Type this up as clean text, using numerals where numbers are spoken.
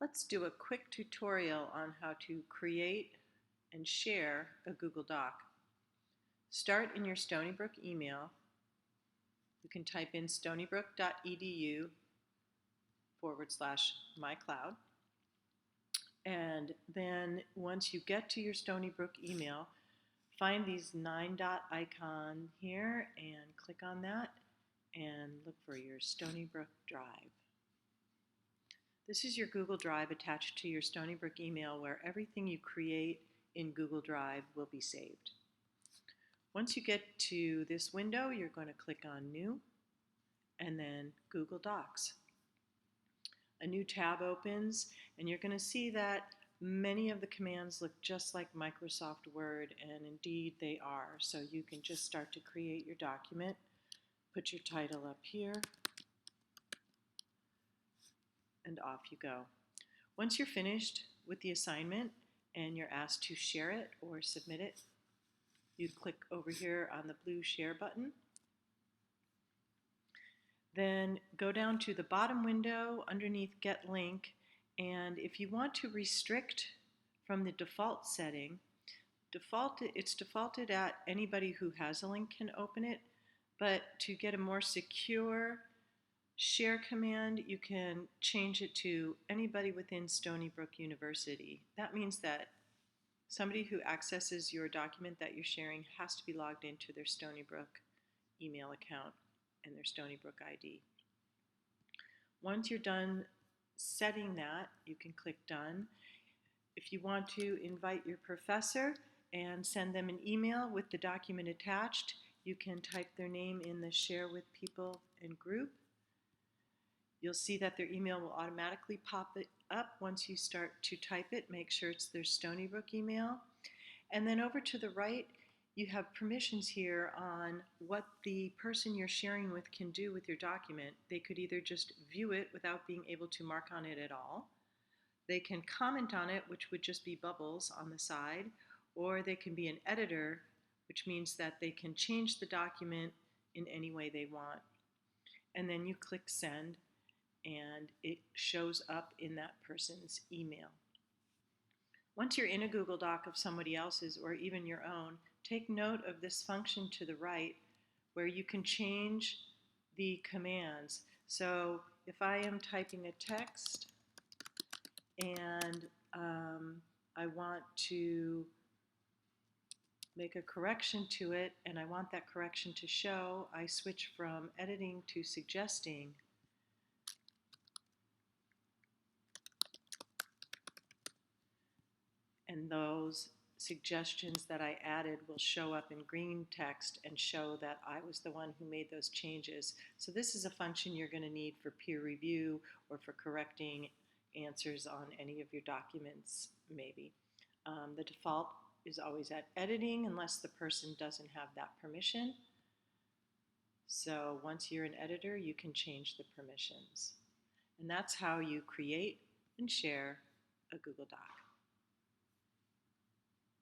Let's do a quick tutorial on how to create and share a Google Doc. Start in your Stony Brook email. You can type in stonybrook.edu/mycloud. And then once you get to your Stony Brook email, find these 9-dot icon here and click on that and look for your Stony Brook Drive. This is your Google Drive attached to your Stony Brook email where everything you create in Google Drive will be saved. Once you get to this window, you're going to click on New and then Google Docs. A new tab opens and you're going to see that many of the commands look just like Microsoft Word, and indeed they are. So you can just start to create your document. Put your title up here and off you go. Once you're finished with the assignment and you're asked to share it or submit it, you click over here on the blue share button. Then go down to the bottom window underneath Get Link, and if you want to restrict from the default setting, it's defaulted at anybody who has a link can open it, but to get a more secure share command, you can change it to anybody within Stony Brook University. That means that somebody who accesses your document that you're sharing has to be logged into their Stony Brook email account and their Stony Brook ID. Once you're done setting that, you can click Done. If you want to invite your professor and send them an email with the document attached, you can type their name in the Share with People and group. You'll see that their email will automatically pop it up once you start to type it. Make sure it's their Stony Brook email. And then over to the right, you have permissions here on what the person you're sharing with can do with your document. They could either just view it without being able to mark on it at all. They can comment on it, which would just be bubbles on the side, or they can be an editor, which means that they can change the document in any way they want. And then you click Send, and it shows up in that person's email. Once you're in a Google Doc of somebody else's or even your own, take note of this function to the right where you can change the commands. So if I am typing a text and I want to make a correction to it and I want that correction to show, I switch from editing to suggesting. And those suggestions that I added will show up in green text and show that I was the one who made those changes. So this is a function you're going to need for peer review or for correcting answers on any of your documents, maybe. The default is always at editing unless the person doesn't have that permission. So once you're an editor, you can change the permissions. And that's how you create and share a Google Doc.